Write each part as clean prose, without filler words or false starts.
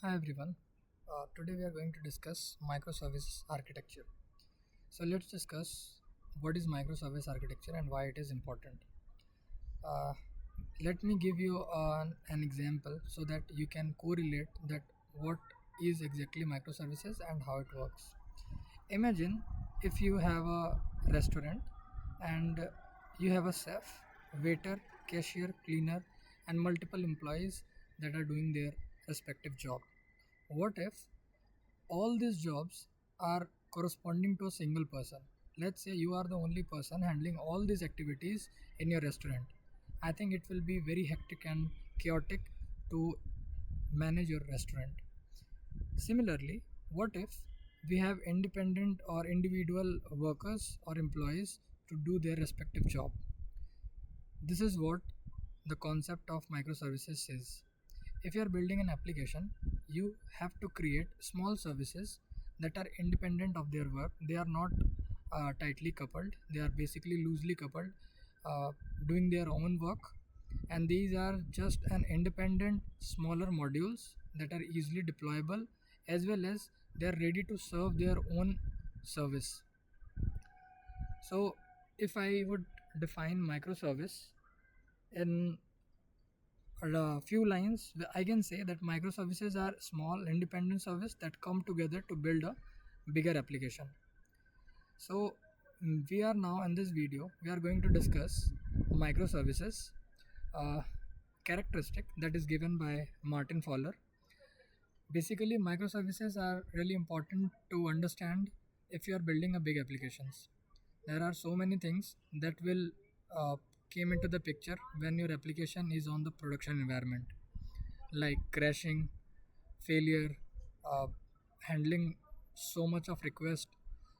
Hi everyone. Today we are going to discuss microservices architecture. So let's discuss what is microservice architecture and why it is important. Uh, Let me give you an example so that you can correlate that what is exactly microservices and how it works. Imagine if you have a restaurant and you have a chef, waiter, cashier, cleaner, and multiple employees that are doing their respective job. What if all these jobs are corresponding to a single person? Let's say you are the only person handling all these activities in your restaurant. I think it will be very hectic and chaotic to manage your restaurant. Similarly, what if we have independent or individual workers or employees to do their respective job? This is what the concept of microservices is. If you are building an application, you have to create small services that are independent of their work. They are not tightly coupled, they are basically loosely coupled, uh, doing their own work. And these are just an independent, smaller modules that are easily deployable as well as they are ready to serve their own service. So, if I would define microservice in a few lines, I can say that microservices are small independent services that come together to build a bigger application. So we are now in this video we are going to discuss microservices uh, characteristic that is given by Martin Fowler. Basically, microservices are really important to understand if you are building a big applications. There are so many things that will came into the picture when your application is on the production environment, like crashing, failure, uh, handling so much of request.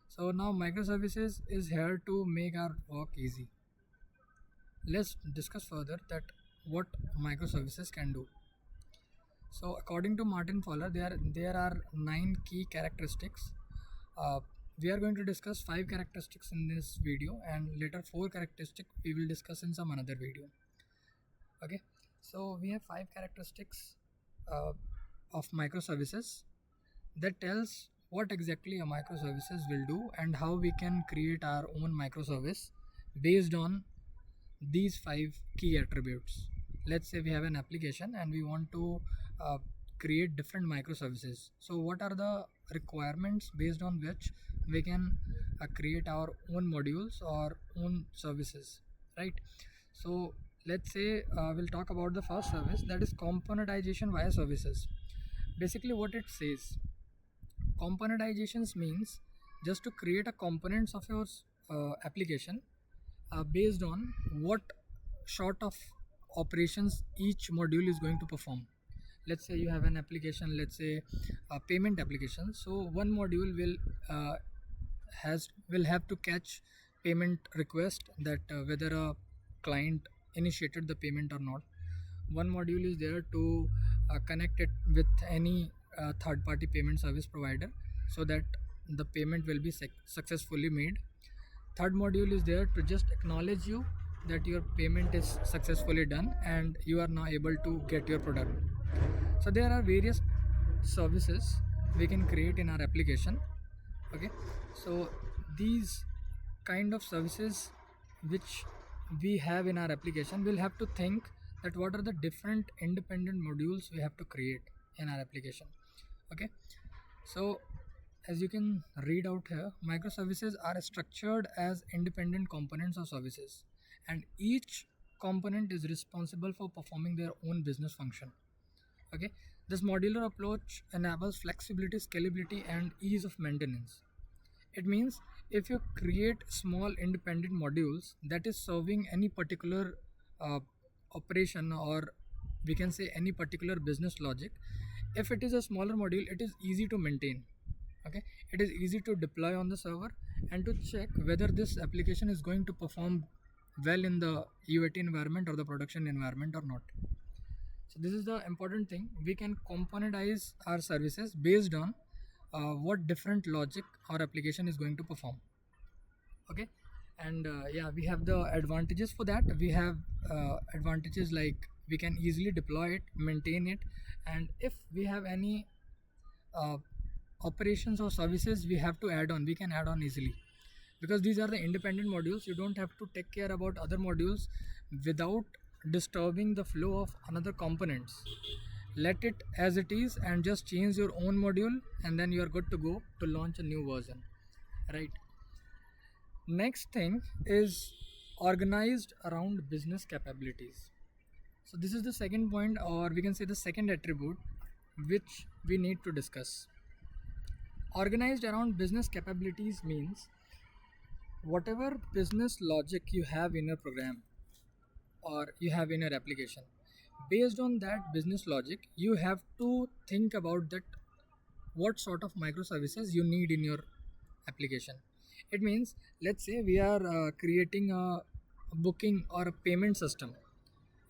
So now microservices is here to make our work easy. Let's discuss further that what microservices can do. So according to Martin Fowler, there are 9 key characteristics. Uh, we are going to discuss 5 characteristics in this video, and later 4 characteristics we will discuss in some another video. Okay, so we have 5 characteristics uh, of microservices that tells what exactly a microservices will do and how we can create our own microservice based on these 5 key attributes. Let's say we have an application and we want to uh, create different microservices. So what are the requirements based on which we can create our own modules or own services, right? So let's say we'll talk about the first service, that is componentization via services. Basically what it says, componentizations means just to create a components of your application based on what sort of operations each module is going to perform. Let's say you have an application, let's say a payment application. So one module will have to catch payment request, that whether a client initiated the payment or not. One module is there to connect it with any third party payment service provider so that the payment will be successfully made. Third module is there to just acknowledge you that your payment is successfully done and you are now able to get your product. So there are various services we can create in our application. Okay, so these kind of services which we have in our application, we'll have to think that what are the different independent modules we have to create in our application. Okay, so as you can read out here, microservices are structured as independent components of services, and each component is responsible for performing their own business function. Okay, this modular approach enables flexibility, scalability, and ease of maintenance. It means if you create small independent modules that is serving any particular uh, operation, or we can say any particular business logic, if it is a smaller module, it is easy to maintain. Okay, it is easy to deploy on the server and to check whether this application is going to perform well in the UAT environment or the production environment or not. So this is the important thing. We can componentize our services based on what different logic our application is going to perform. Okay, and yeah, we have the advantages for that. We have advantages like we can easily deploy it, maintain it, and if we have any uh, operations or services we have to add on, we can add on easily, because these are the independent modules. You don't have to take care about other modules without disturbing the flow of another components. Let it as it is and just change your own module, and then you are good to go to launch a new version, right? Next thing is organized around business capabilities. So this is the second point, or we can say the second attribute which we need to discuss. Organized around business capabilities means whatever business logic you have in your program or you have in your application, based on that business logic, you have to think about that what sort of microservices you need in your application. It means, let's say we are creating a booking or a payment system.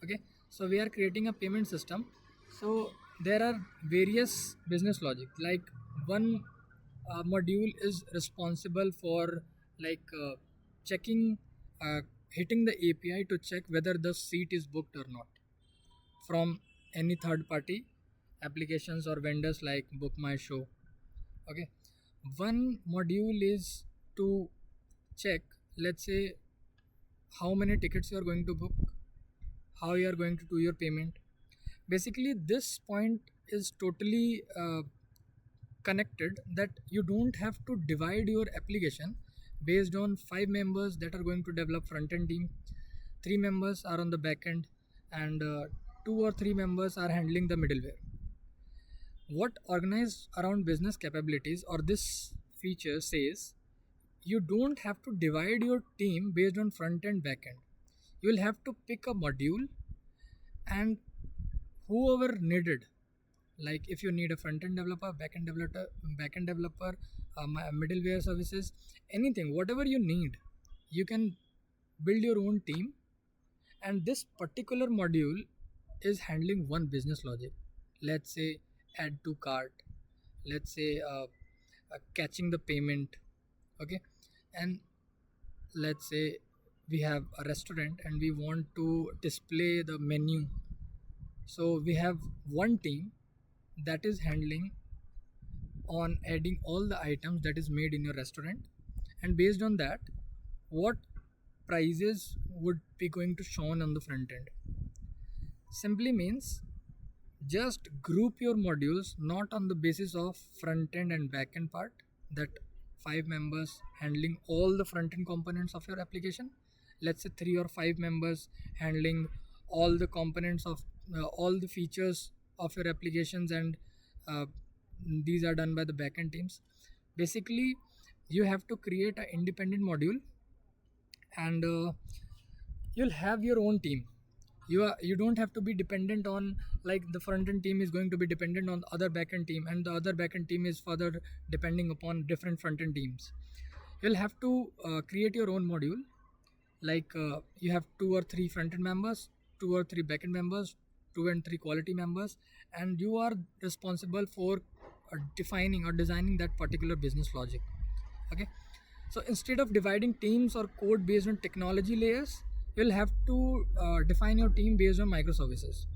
Okay, so we are creating a payment system. So there are various business logic, like one module is responsible for like checking, uh, hitting the API to check whether the seat is booked or not from any third party applications or vendors like Book My Show. Okay, one module is to check, let's say, how many tickets you are going to book, how you are going to do your payment. Basically this point is totally connected, that you don't have to divide your application based on 5 members that are going to develop front end team, 3 members are on the back end, and 2 or 3 members are handling the middleware. What organized around business capabilities or this feature says, you don't have to divide your team based on front end back end. You will have to pick a module, and whoever needed, like if you need a front end developer, back end developer, middleware services, anything, whatever you need, you can build your own team. And this particular module is handling one business logic, let's say add to cart, let's say catching the payment. Okay, and let's say we have a restaurant and we want to display the menu. So we have one team that is handling on adding all the items that is made in your restaurant, and based on that, what prices would be going to shown on the front end. Simply means, just group your modules not on the basis of front end and back end part, that 5 members handling all the front end components of your application, let's say 3 or 5 members handling all the components of all the features of your applications, and uh, these are done by the backend teams. Basically you have to create an independent module, and you'll have your own team. You don't have to be dependent on, like the front end team is going to be dependent on the other backend team, and the other backend team is further depending upon different front end teams. You'll have to create your own module, like you have 2 or 3 front end members, 2 or 3 backend members, 2 and 3 quality members, and you are responsible for defining or designing that particular business logic. Okay, so instead of dividing teams or code based on technology layers, you'll have to define your team based on microservices.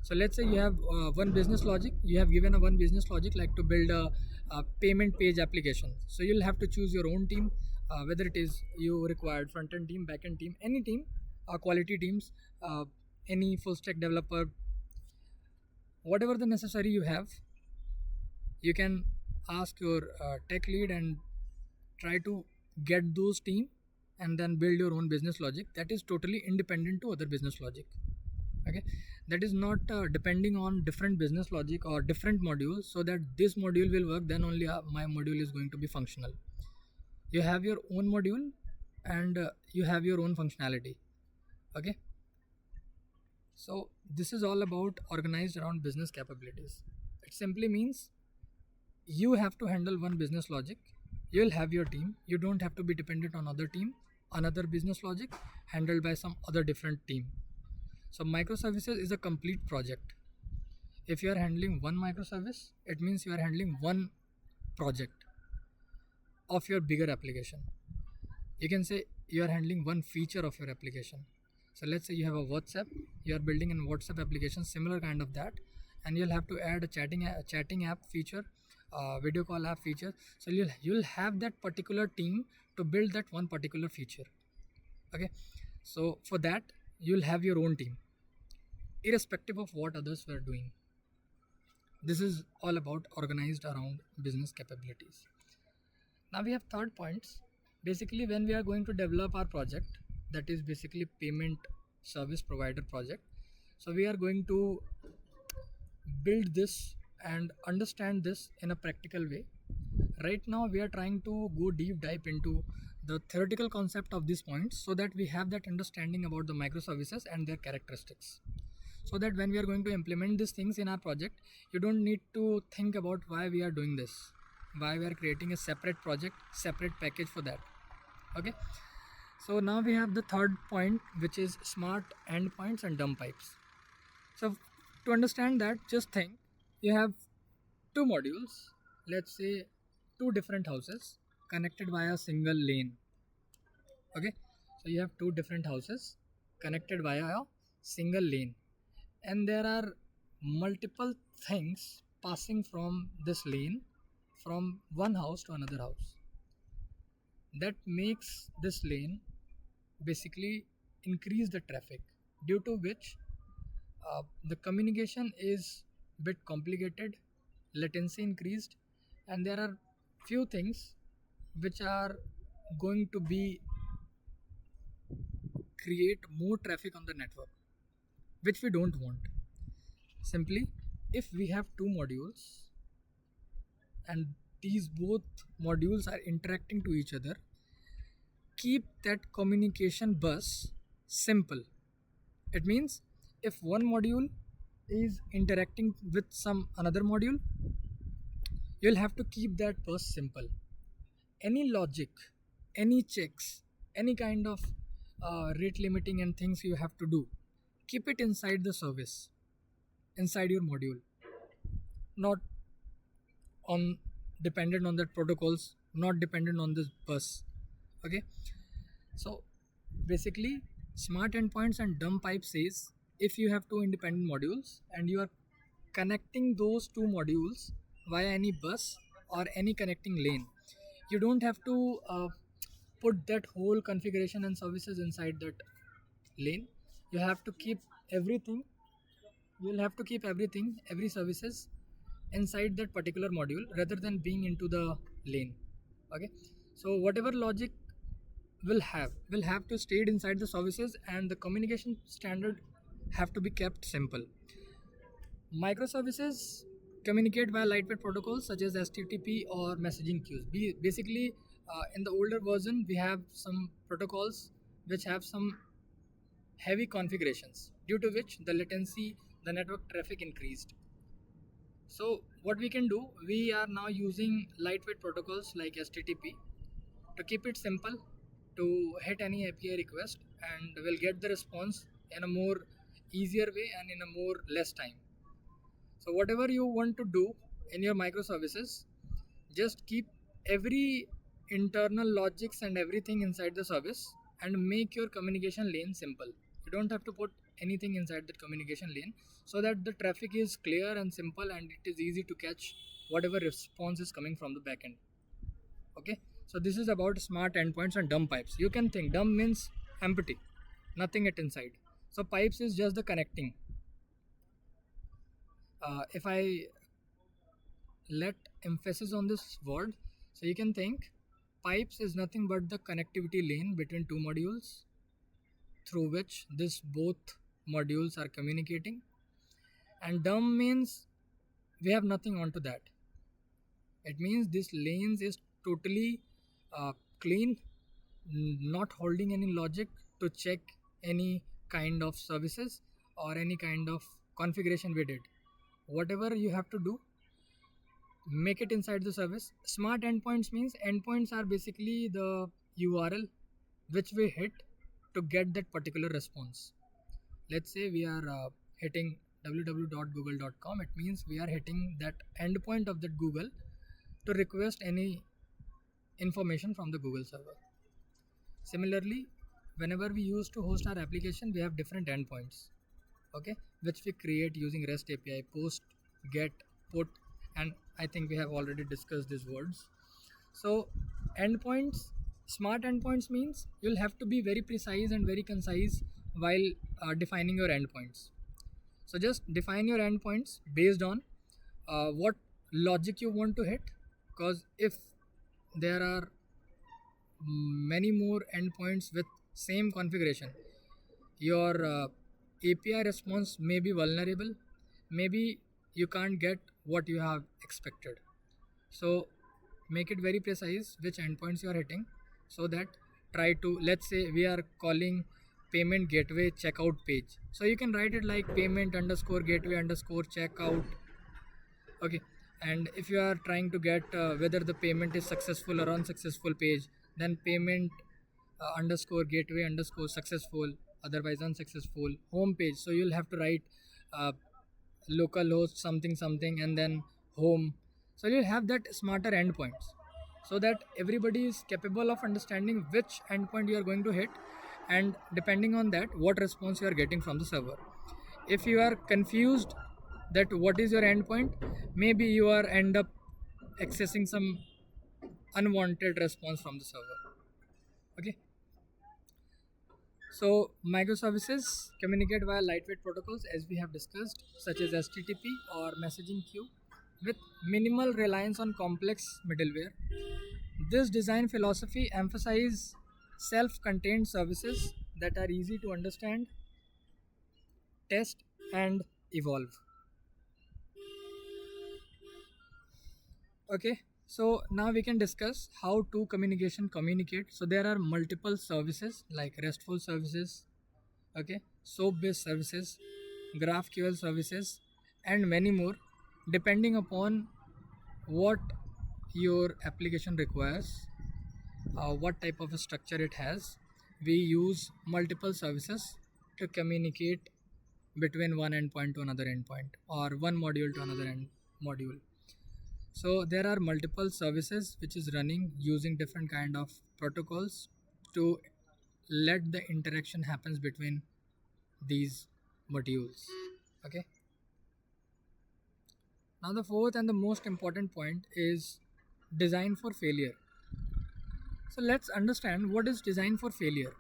So let's say you have one business logic, you have given a one business logic like to build a payment page application. So you'll have to choose your own team, whether it is you required front end team, back end team, any team, quality teams, any full stack developer, whatever the necessary you have. You can ask your tech lead and try to get those team, and then build your own business logic that is totally independent to other business logic. Okay, that is not depending on different business logic or different modules, so that this module will work, then only my module is going to be functional. You have your own module, and you have your own functionality. Okay, so this is all about organized around business capabilities. It simply means you have to handle one business logic, you'll have your team, you don't have to be dependent on other team, another business logic handled by some other different team. So microservices is a complete project. If you are handling one microservice, it means you are handling one project of your bigger application. You can say you are handling one feature of your application. So let's say you have a WhatsApp, you are building a WhatsApp application similar kind of that, and you'll have to add a chatting app feature video call app feature. So you'll have that particular team to build that one particular feature. Okay, so for that you'll have your own team, irrespective of what others were doing. This is all about organized around business capabilities. Now we have third points. Basically, when we are going to develop our project, that is basically payment service provider project. So we are going to build this and understand this in a practical way. Right now we are trying to go deep dive into the theoretical concept of these points so that we have that understanding about the microservices and their characteristics, so that when we are going to implement these things in our project, you don't need to think about why we are doing this, why we are creating a separate project, separate package for that. Okay, so now we have the third point, which is smart endpoints and dumb pipes. So to understand that, just think you have two modules, let's say two different houses connected by a single lane. Okay, so you have two different houses connected via a single lane, and there are multiple things passing from this lane from one house to another house. That makes this lane basically increase the traffic, due to which the communication is bit complicated, latency increased, and there are few things which are going to be create more traffic on the network, which we don't want. Simply, if we have two modules and these both modules are interacting to each other, keep that communication bus simple. It means if one module is interacting with some another module, you'll have to keep that bus simple. Any logic, any checks, any kind of rate limiting and things you have to do, keep it inside the service, inside your module, not on dependent on that protocols, not dependent on this bus. Okay, so basically smart endpoints and dumb pipe says if you have two independent modules and you are connecting those two modules via any bus or any connecting lane, you don't have to put that whole configuration and services inside that lane. You have to keep everything, you'll have to keep everything, every services inside that particular module rather than being into the lane. Okay, so whatever logic will have to stay inside the services, and the communication standard have to be kept simple. Microservices communicate via lightweight protocols such as HTTP or messaging queues. Basically, in the older version, we have some protocols which have some heavy configurations, due to which the latency, the network traffic increased. So what we can do, we are now using lightweight protocols like HTTP to keep it simple, to hit any API request, and we'll get the response in a more easier way and in a more less time. So whatever you want to do in your microservices, just keep every internal logics and everything inside the service and make your communication lane simple. You don't have to put anything inside that communication lane, so that the traffic is clear and simple and it is easy to catch whatever response is coming from the backend. Okay, so this is about smart endpoints and dumb pipes. You can think dumb means empty, nothing it inside. So pipes is just the connecting. If I let emphasis on this word, so you can think pipes is nothing but the connectivity lane between two modules through which this both modules are communicating, and dumb means we have nothing onto that. It means this lanes is totally clean, not holding any logic to check any kind of services or any kind of configuration we did. Whatever you have to do, make it inside the service. Smart endpoints means endpoints are basically the URL which we hit to get that particular response. Let's say we are hitting www.google.com. It means we are hitting that endpoint of that Google to request any information from the Google server. Similarly, whenever we use to host our application, we have different endpoints, okay, which we create using REST API, post, get, put, and I think we have already discussed these words. So endpoints, smart endpoints means you'll have to be very precise and very concise while defining your endpoints. So just define your endpoints based on what logic you want to hit, because if there are many more endpoints with same configuration, your API response may be vulnerable. Maybe you can't get what you have expected. So make it very precise which endpoints you are hitting, so that try to, let's say we are calling payment gateway checkout page, so you can write it like payment underscore gateway underscore checkout. Okay, and if you are trying to get whether the payment is successful or unsuccessful page, then payment underscore gateway underscore successful, otherwise unsuccessful home page. So you'll have to write uh, localhost something something and then home. So you'll have that smarter endpoints, so that everybody is capable of understanding which endpoint you are going to hit, and depending on that what response you are getting from the server. If you are confused that what is your endpoint, maybe you are end up accessing some unwanted response from the server. Okay, so microservices communicate via lightweight protocols, as we have discussed, such as HTTP or messaging queue, with minimal reliance on complex middleware. This design philosophy emphasizes self-contained services that are easy to understand, test, and evolve. Okay, so now we can discuss how two communication communicate. So there are multiple services like RESTful services, okay, soap based services, GraphQL services, and many more, depending upon what your application requires, what type of a structure it has. We use multiple services to communicate between one endpoint to another endpoint, or one module to another module. So there are multiple services which is running using different kind of protocols to let the interaction happens between these modules. Okay, now the fourth and the most important point is design for failure. So let's understand what is design for failure.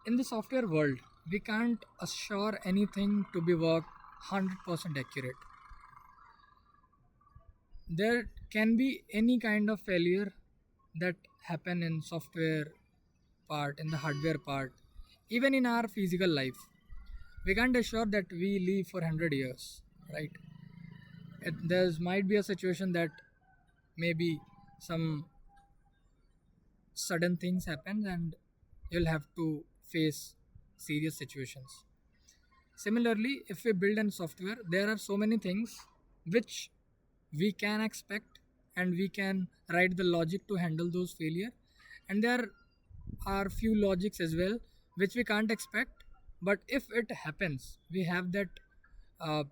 In the software world, we can't assure anything to be work 100% accurate. There can be any kind of failure that happen in software part, in the hardware part, even in our physical life. We can't assure that we live for 100 years, right? There might be a situation that maybe some sudden things happen and you'll have to face serious situations. Similarly, if we build a software, there are so many things which we can expect, and we can write the logic to handle those failure, and there are few logics as well which we can't expect, but if it happens we have that uh,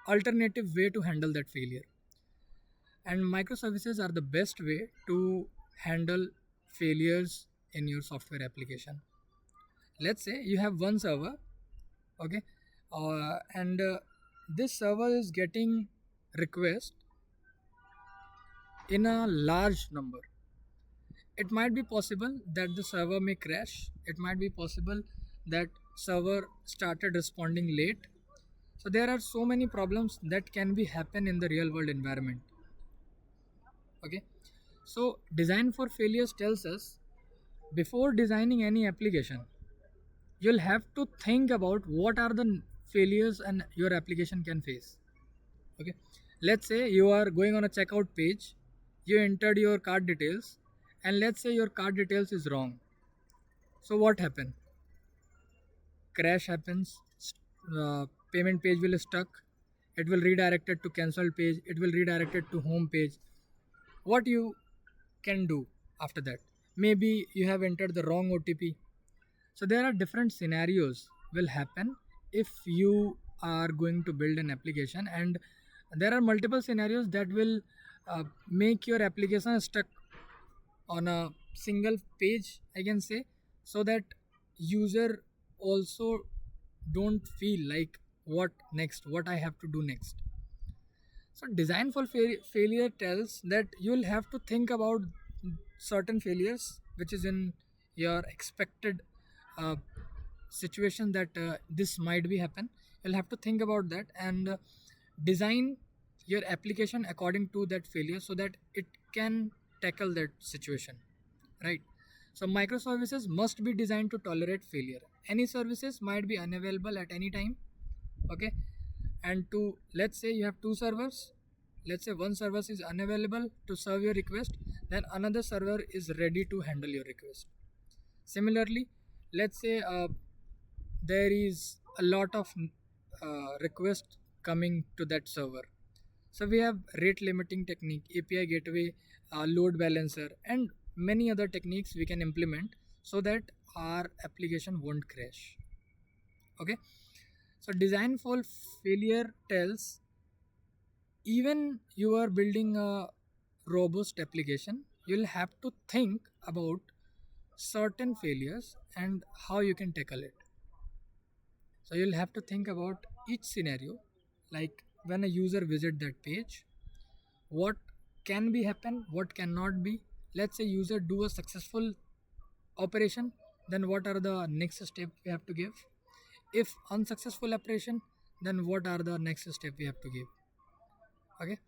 alternative way to handle that failure. And microservices are the best way to handle failures in your software application. Let's say you have one server, okay, and this server is getting request in a large number. It might be possible that the server may crash. It might be possible that server started responding late. So there are so many problems that can be happen in the real world environment. Okay, so design for failures tells us before designing any application, you'll have to think about what are the failures and your application can face. Okay, let's say you are going on a checkout page, you entered your card details, and let's say your card details is wrong. So what happened? Crash happens, payment page will stuck, it will redirect it to cancel page, it will redirect it to home page. What you can do after that? Maybe you have entered the wrong OTP. So there are different scenarios will happen if you are going to build an application, and there are multiple scenarios that will make your application stuck on a single page, I can say, so that user also don't feel like what next, what I have to do next. So design for failure tells that you'll have to think about certain failures which is in your expected uh, situation that this might be happen. You'll have to think about that and design your application according to that failure so that it can tackle that situation, right? So microservices must be designed to tolerate failure. Any services might be unavailable at any time, okay? And to, let's say you have two servers, let's say one server is unavailable to serve your request, then another server is ready to handle your request. Similarly, let's say there is a lot of requests coming to that server. So we have rate limiting technique, API gateway, load balancer, and many other techniques we can implement so that our application won't crash. Okay. So design for failure tells even you are building a robust application, you'll have to think about certain failures and how you can tackle it. So you'll have to think about each scenario, like when a user visit that page, what can be happen, what cannot be. Let's say user do a successful operation, then what are the next step we have to give? If unsuccessful operation, then what are the next step we have to give? Okay,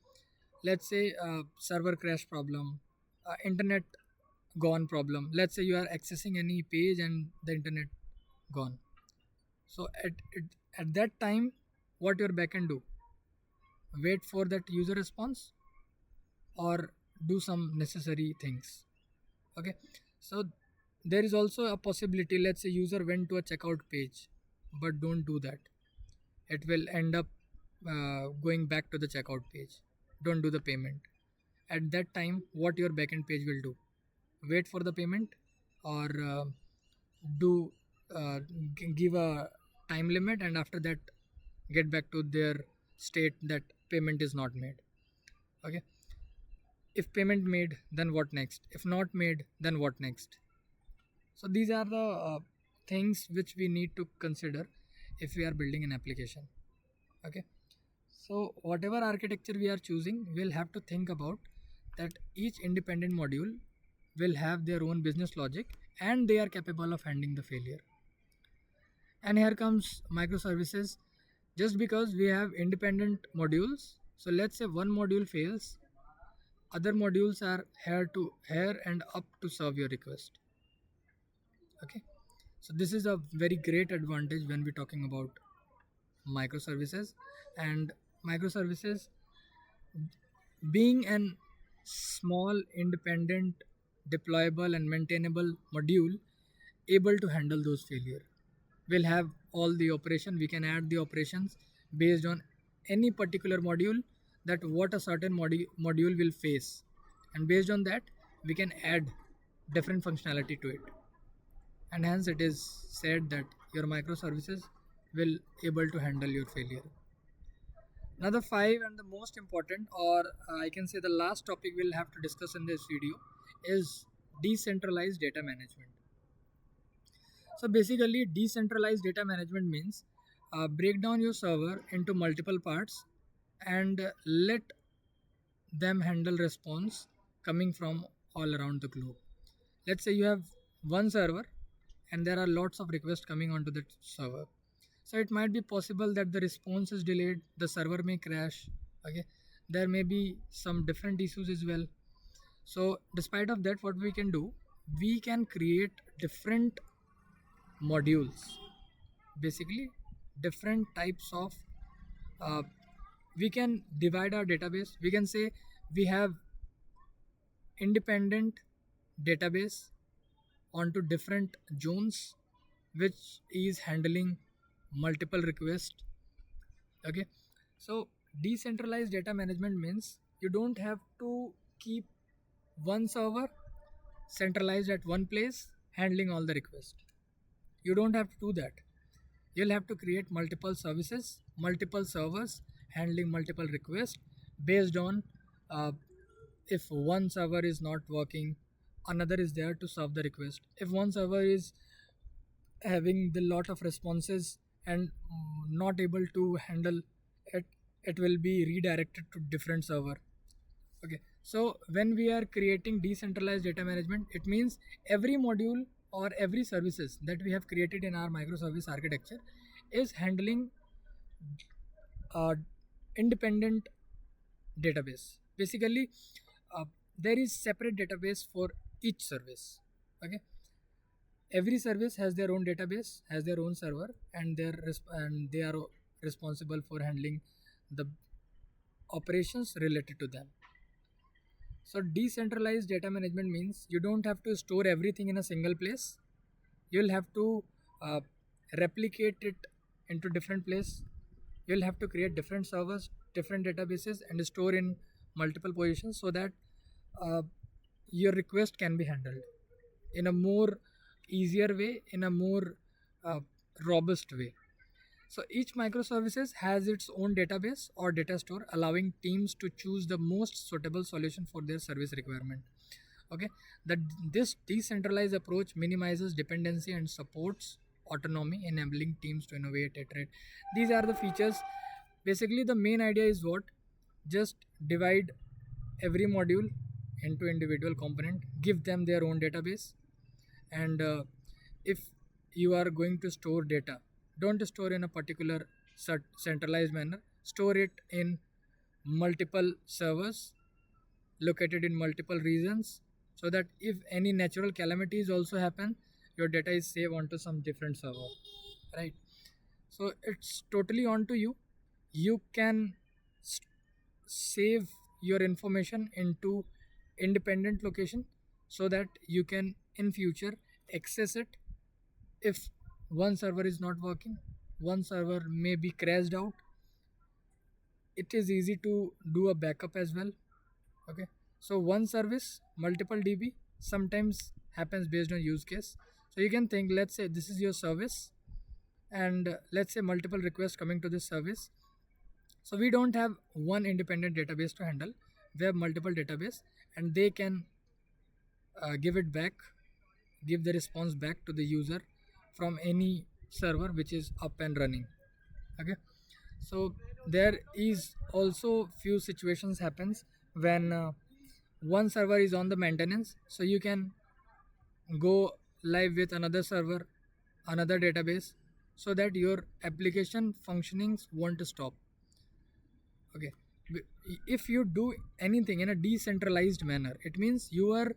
let's say server crash problem, internet gone problem. Let's say you are accessing any page and the internet gone. So at that time, what your backend do? Wait for that user response or do some necessary things. Okay, so there is also a possibility. Let's say user went to a checkout page, but don't do that. It will end up going back to the checkout page. Don't do the payment. At that time, what your backend page will do? Wait for the payment or do give a time limit, and after that get back to their state that payment is not made. Okay, if payment made, then what next? If not made, then what next? So these are the things which we need to consider if we are building an application. Okay, so whatever architecture we are choosing, we'll have to think about that each independent module will have their own business logic and they are capable of handling the failure. And here comes microservices. Just because we have independent modules, so let's say one module fails, other modules are here and up to serve your request. Okay, so this is a very great advantage when we're talking about microservices. And microservices being an small independent deployable and maintainable module able to handle those failure, we'll have all the operation, we can add the operations based on any particular module, that what a certain module will face, and based on that we can add different functionality to it, and hence it is said that your microservices will able to handle your failure. Another five and the most important, or I can say the last topic we'll have to discuss in this video, is decentralized data management. So basically, decentralized data management means break down your server into multiple parts and let them handle response coming from all around the globe. Let's say you have one server and there are lots of requests coming onto that server. So it might be possible that the response is delayed, the server may crash. Okay, there may be some different issues as well. So despite of that, what we can do, we can create different modules, basically different types of uh, we can divide our database. We can say we have independent database onto different zones which is handling multiple requests. Okay, so decentralized data management means you don't have to keep one server centralized at one place handling all the requests. You don't have to do that. You'll have to create multiple services, multiple servers handling multiple requests based on uh, if one server is not working, another is there to serve the request. If one server is having the lot of responses and not able to handle it it will be redirected to different server. Okay, so when we are creating decentralized data management, it means every module or every services that we have created in our microservice architecture is handling a independent database. Basically, uh, there is separate database for each service. Okay, every service has their own database, has their own server, and and they are responsible for handling the operations related to them. So decentralized data management means you don't have to store everything in a single place. You'll have to uh, replicate it into different place. You'll have to create different servers, different databases, and store in multiple positions so that uh, your request can be handled in a more easier way, in a more uh, robust way. So each microservices has its own database or data store, allowing teams to choose the most suitable solution for their service requirement. Okay, that this decentralized approach minimizes dependency and supports autonomy, enabling teams to innovate, iterate. These are the features. Basically, the main idea is what? Just divide every module into individual component, give them their own database, and if you are going to store data, don't store in a particular centralized manner, store it in multiple servers located in multiple regions, so that if any natural calamities also happen, your data is saved onto some different server, right? So it's totally on to you. You can save your information into independent location so that you can in future access it. If one server is not working, one server may be crashed out, it is easy to do a backup as well. Okay, so one service multiple db sometimes happens based on use case. So you can think, let's say this is your service, and let's say multiple requests coming to this service. So we don't have one independent database to handle, we have multiple database, and they can give it back, give the response back to the user from any server which is up and running. Okay, so there is also few situations happens when one server is on the maintenance, so you can go live with another server, another database, so that your application functionings won't stop. Okay, if you do anything in a decentralized manner, it means you are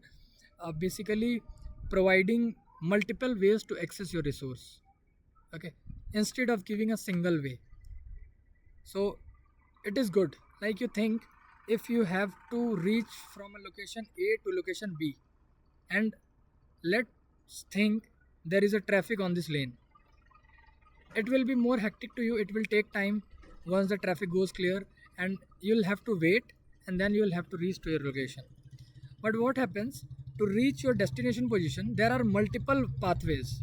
basically providing multiple ways to access your resource. Okay, instead of giving a single way. So it is good, like you think, if you have to reach from a location A to location B, and let's think there is a traffic on this lane, it will be more hectic to you, it will take time once the traffic goes clear, and you'll have to wait, and then you'll have to reach to your location. But what happens, to reach your destination position there are multiple pathways.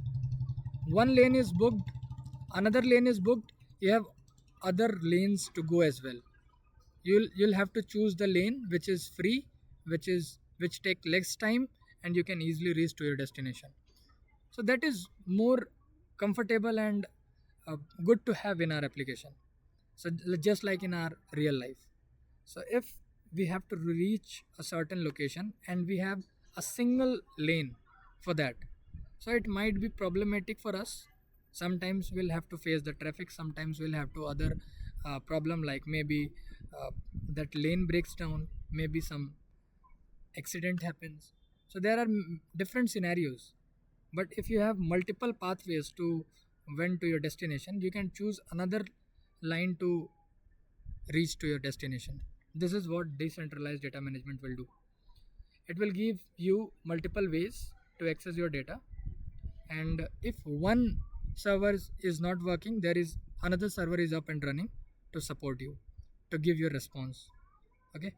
One lane is booked, another lane is booked, you have other lanes to go as well. You'll have to choose the lane which is free, which take less time, and you can easily reach to your destination. So that is more comfortable and good to have in our application. So just like in our real life. So if we have to reach a certain location and we have a single lane for that, so it might be problematic for us. Sometimes we'll have to face the traffic, sometimes we'll have to other problem, like maybe that lane breaks down, maybe some accident happens. So there are different scenarios. But if you have multiple pathways to went to your destination, you can choose another line to reach to your destination. This is what decentralized data management will do. It will give you multiple ways to access your data, and if one server is not working, there is another server is up and running to support you, to give your response. Okay,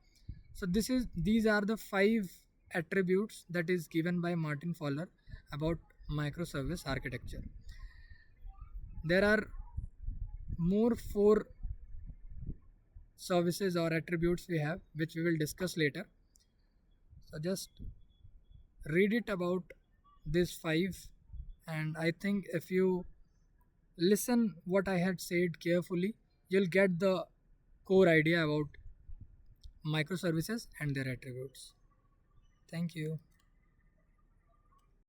so these are the 5 attributes that is given by Martin Fowler about microservice architecture. There are more 4 services or attributes we have, which we will discuss later. So just read it about these 5, and I think if you listen what I had said carefully, you'll get the core idea about microservices and their attributes. Thank you.